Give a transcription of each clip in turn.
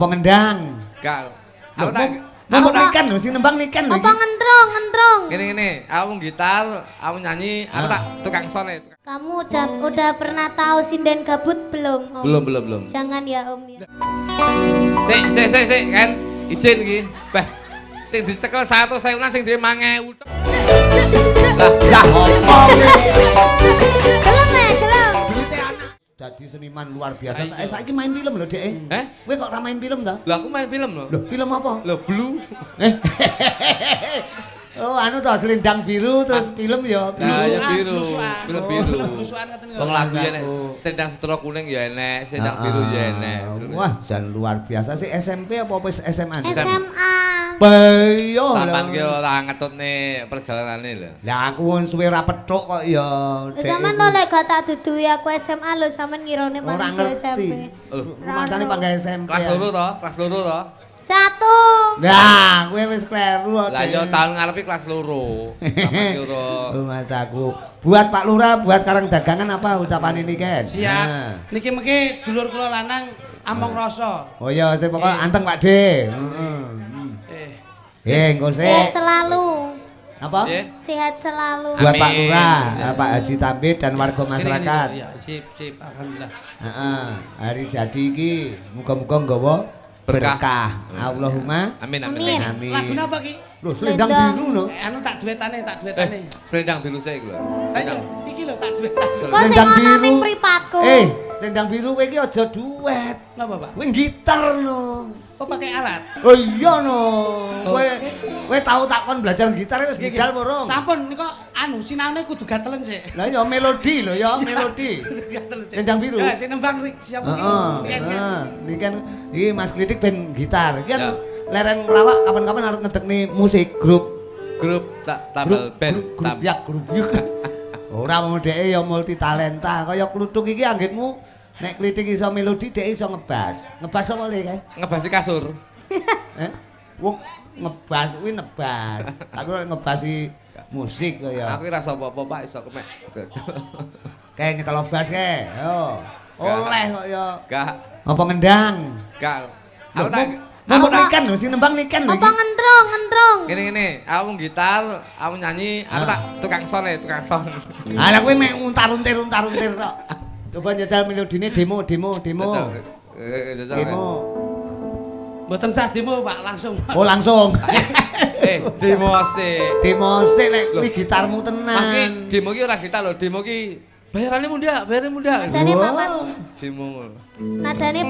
Pengendang. Gak. Aku tak ngomong ikan lho, sing nembang ikan lho. Apa ngentrong? Gini, aku gitar, aku nyanyi, aku tak tukang sone. Kamu udah pernah tahu sinden gabut belum, Om? Belum. Jangan ya, Om ya. Sik, kan izin iki. Beh, sing dicekel 100 sewunan sing dhewe 5000. Lah opo Gelem. Dadi seniman luar biasa. Saiki main film lho, Dek. Kowe kok ora main film ta? Lah aku main film lho. Loh, film apa? Lho, Blue. Oh, anu toh Selendang Biru terus film ya biru. Film biru. Wong lagu ya nek Selendang Setro Kuning ya enek, Selendang Biru ya enek. Wah, jan luar biasa sih. SMP apa wis SMA? SMA. Bayo. Sampeyan ki ora ngetutne perjalanane lho. Lah aku wong suwe ra pethuk kok ya. Sampeyan lho lek gak tak duduhi aku SMA lho sampeyan ngirone Ora manusia SMP. Rumasane pangga SMP. Kelas loro toh? 1. Nah, kowe wis kleru. Lah ya tahun ngarepe kelas loro. Oh, Mas aku. Buat Pak Lurah, buat Karang Dagangan apa ucapan ini, Ken? Siap. Niki mengki dulur kula lanang among rasa. Oh iya, sing pokok anteng Pak De. Engko Sehat sik. selalu. Apa? Sehat selalu. Buat Amin. Pak Lurah, Pak Haji Tambit dan warga masyarakat. Iya, sip, alhamdulillah. Heeh, hari jadi iki muga-muga nggawa berkah. Allahumma Amin. amin. Lagu napa ki? Lho, Selendang Biru lho. Anu tak duetane. Selendang Biru saya iku lho. Ayo, iki lho tak duetane. Kok sing ana ning mripatku? Selendang Biru kowe iki aja duet. Napa, Pak? Kowe gitar no. Oh, pakai alat. Oh iya no. Kowe tahu takon belajar gitar wis budal porong. Sampun nika anu sinaune kudu gateleng sik. Lah ya melodi lho ya, melodi. Selendang Biru. Ya, sing nembang siap iki. Ini kan iki Mas Klitik ben gitar. Iki kan leren lawak kapan-kapan harus ngedekne musik grup tabel band. Grup yuk. Ora wong dheke ya multi talenta. Kaya Kluthuk iki anggitmu nek Klitik iso melodi dheke iso ngebas. Ngebas apa le kae? Ngebasi kasur. Wong ngebas kuwi nebas. Tak kira ngebasi musik kaya. Aku ora sapa-apa Pak iso kemek. Kae nyekel bas kae. Yo. Oleh kok ya. Gak. Apa ngendang? Gak. Aku tak ngomong ikan lho, sing nembang ikan lho. Apa ngentrong? Gini, aku gitar, aku nyanyi, aku tak tukang son. Lah kowe mek untar-untir kok. Coba njajal melodine demo. Demo. Mboten sah demo, Pak, langsung. Oh, langsung. Demo sik. Demo sik lek kuwi gitarmu tenan. Mas ki demo ki ora gitar lho, demo ki bayarannya muda. Nadane papat. Demo. Nadane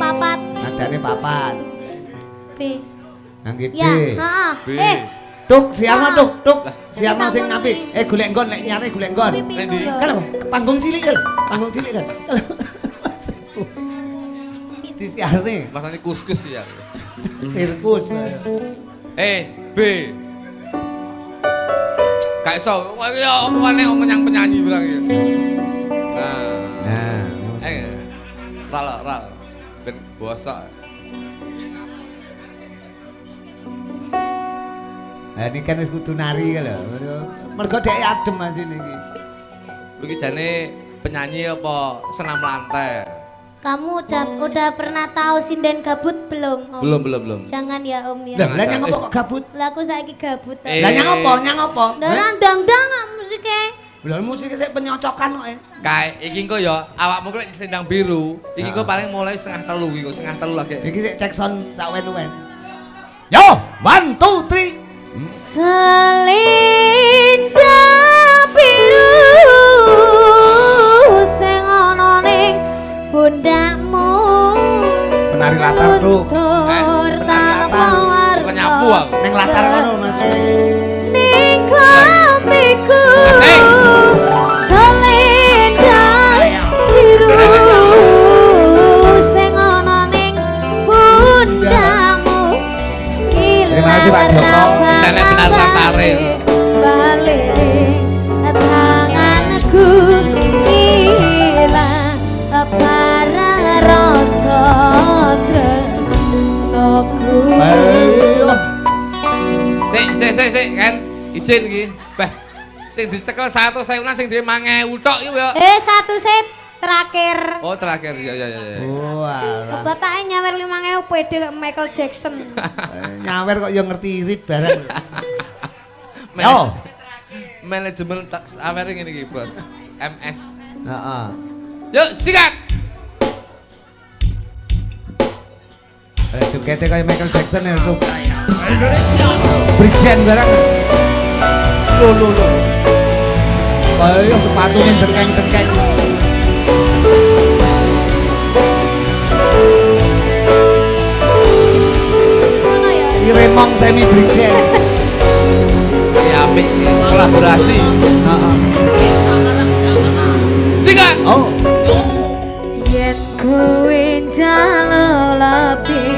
papat. B. Nggih, Ya, heeh. B. Tuk, siapa tuk? Siapa sing ngapi? Golek nggon lek nyare golek nggon. Endi? Kan panggung cilik kan? Disiarne Masane kuskus ya. sirkus. B. Gak iso. Wah iki opone penyanyi berang iki. Nah. Ral. Ben bosok. Ini kan wis kudu nari lho. Mergo dhek adem asine iki. Iki jane penyanyi apa senam lantai? Kamu udah pernah tahu sinden gabut belum, Om? Belum. Jangan ya, Om ya. Lah nyang apa kok gabut? Lah aku saiki gabut. Lah nyang apa? Lah ndang-ndang musike. Lah musik sik penyocokan kok. Kae iki engko ya awakmu lek Selendang Biru, iki engko paling mulai 2:30 iki, 2:30 lagi. Iki sik cek sound sak wen-wen. Yo, 1 2 3. Selendang biru sing ana ning pundakmu. Penari latar tuh. Penyapu aku. Neng latar kono Mas. Ning klambiku. Selendang biru sing ana ning pundakmu. Terima kasih Pak Joko. Nenek benar latare. Balik tanganku ilang parang rasa tresnaku. Sik kan izin iki. Bah, sing dicekel 100 sewunan sing dhewe 5000 tok iki ya. 1 set. Terakhir. Oh, terakhir. Ya. Oh, alah. Bapaknya nyawer 5.000 pede kayak Michael Jackson. Nyawer kok ya ngerti irit bareng. Yo. Manajemen awer ngene iki, Bos. MS. Heeh. Yuk, sikat. Jokete kayak Michael Jackson ya, Bro. Indonesia. Brigjen bareng. Lo. Kayak sepatunya dengkeng-dengkeng. Ini Remong semi Brigjen. Ya, apik kolaborasi. Heeh. Sikat. Oh. Yen kowe jalo lebih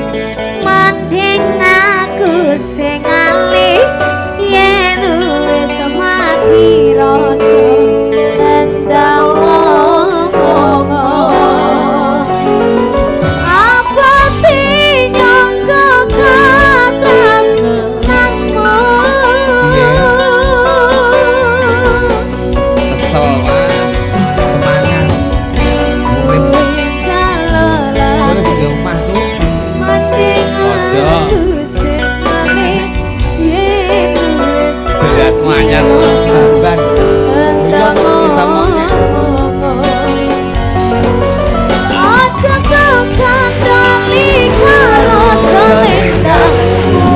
mending aku sing alih yen wis mati rasa endang ngomong apa tinyangka katresnanmu Kesel, Mas. Semangat. Terus di rumah tuh. Beratmu anyar. Sabar. Iya mau kita maunya. Aja kau kandali kalau selendangmu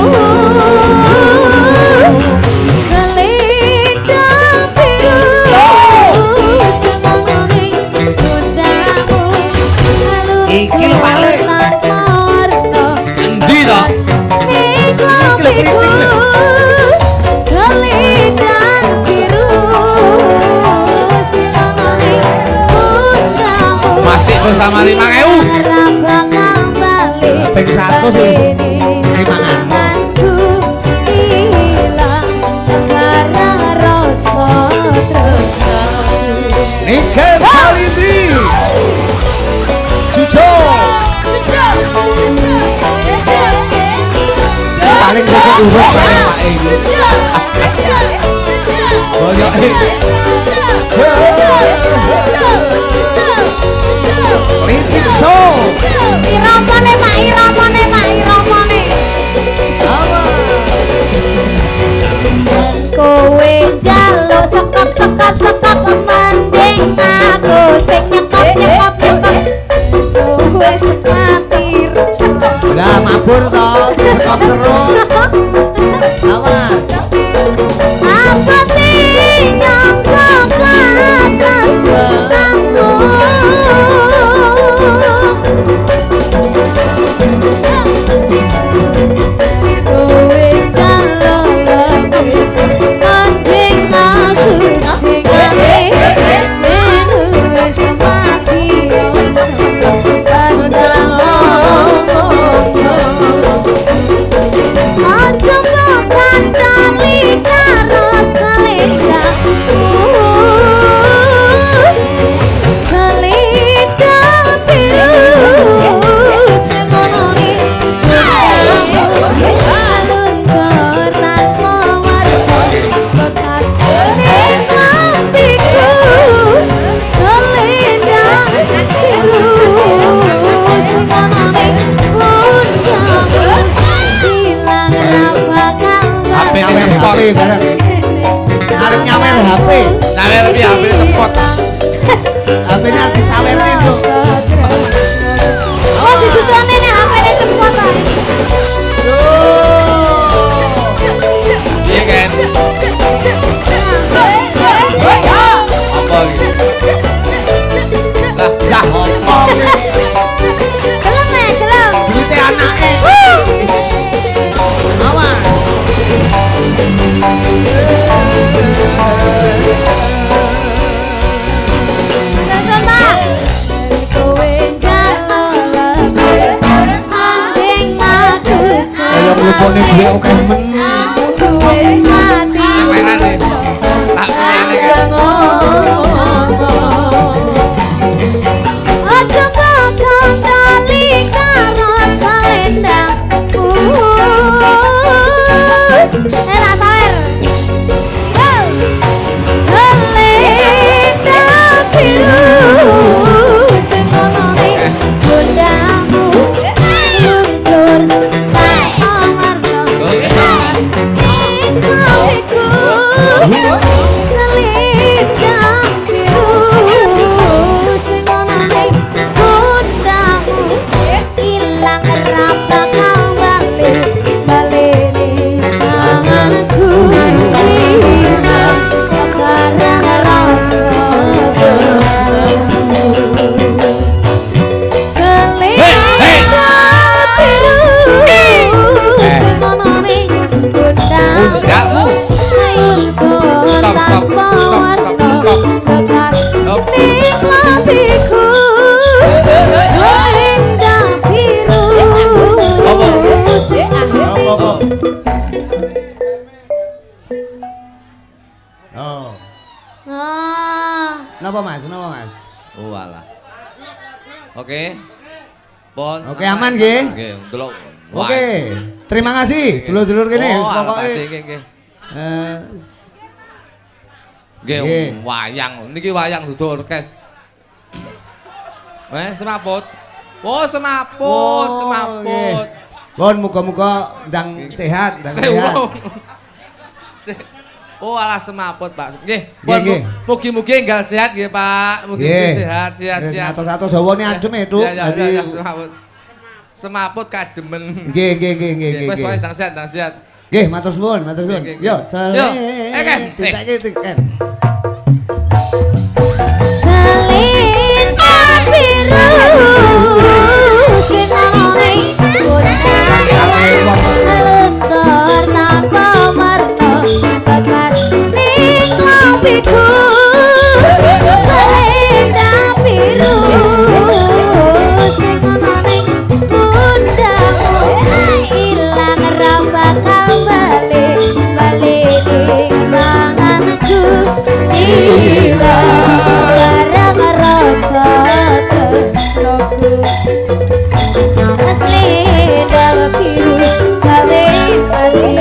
selendang biru semangat bundamu Iki lho balik. Endi to? Selendang biru semangat bundamu Masih bersama 5.000. bakal balik Ping 100 wis 5.000. hilang karena rasa tresna Niken Salidi. Jujur. Paling cukup urut saya Pak ini. Boyok Linting Show. Iramane Pak, iramane Pak, iramane. Apa? Kowe njaluk sekop semanding aku sing nyekop. Kowe sekati Lah mabur toh, sekop terus. Awas. apa tinyang katresnanmu kowe calon mending aku sing alih yen wis mati pandang aja bukan tali karo selendangmu selendang biru sing ono ning alun koran mawarna bekas ning lampiku selendang biru sing ono ning pundakmu hilang bakal HP Nyawer HP bareng. Arep nyawer HP. Nyawer piye HP cepot. HP-nya disawerne, Bro. Oh, ditutone nek HP-ne cepot to. Piye kan? Apa iki? Lah, ya apa iki? Gelem. Duite anake. Awas. Terusan, Pak. Kowe njaluk lebih anding aku Kaya nglupone duwe akeh men. wis mati Mainan nih. Tak ngene kan. aja bakal tali karo selendangmu enak toer selendang biru Napa Mas? Napa Mas? Oh alah. Oke. Pon. Oke, aman nggih. Oke, delok. Oke. Terima kasih dulur-dulur kene wis pokoke. Nggih. Eh Nggih, wayang. Niki wayang dudu orkes. Semaput. Oh, semaput. Pun muga-muga ndang sehat, ndang sehat. Oh, alah semaput, Pak. Nggih, Nggih. mugi-mugi enggal sehat nggih, Pak. Mugi-mugi sehat. Satu-satu sawane adem itu. Ya, semaput. Semaput kademen. Nggih. Wes wae ndang sehat. Nggih, matur suwun. Yo, Ken. Selendang biru kinane luntur tanpa warna bekas ning lampiku selendang biru sing ana ning pundakmu ilang ra bakal bali ning manganku ilang barang rasa tresnoku selendang biru gawe ati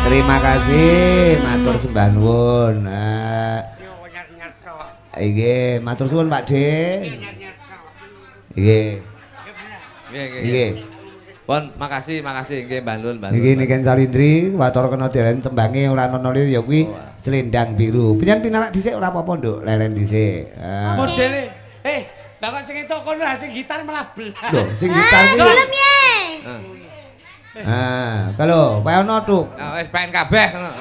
Terima kasih, matur sembah nuwun. Nggih, matur suwun Pak De. Nggih. Pon, makasih nggih Mbah Nun. Niki Niken Salindri, Watara kena diarani tembange ora ana liya ya kuwi selendang biru. Pinyen pinarak dhisik ora apa-apa, Nduk, leren dhisik. Modele. Lah kok sing entuk kono sing gitar malah belah. Lho, sing gitar iki. film ye Kalau wae ono Tuk. Wis pengen kabeh ngono.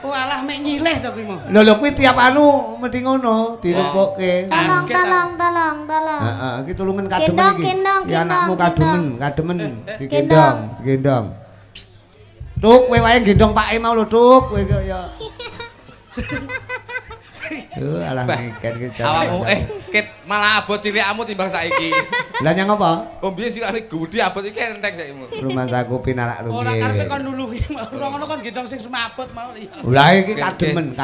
Oh alah mek nyileh to kuwi mau. Lho kuwi tiap anu mesti ngono, dilepokke. tolong Heeh, iki tulungan kademen iki. Gendong, Ya anakmu gendong. kademen digendong. Tuk, kowe wae gendong Pake mau lho, Tuk. Kowe kok ya. Alah Niken iki. Awakmu Kit malah abot cilikmu timbang saiki. Lah nyang apa? Oh biyen silane gedhe abot iki entek saikmu. Rumah saku pinarak Ora rumiyin. karepe kon nulungi, ora ngono kon gendong sing semaput mau liya. Lah iki kademen.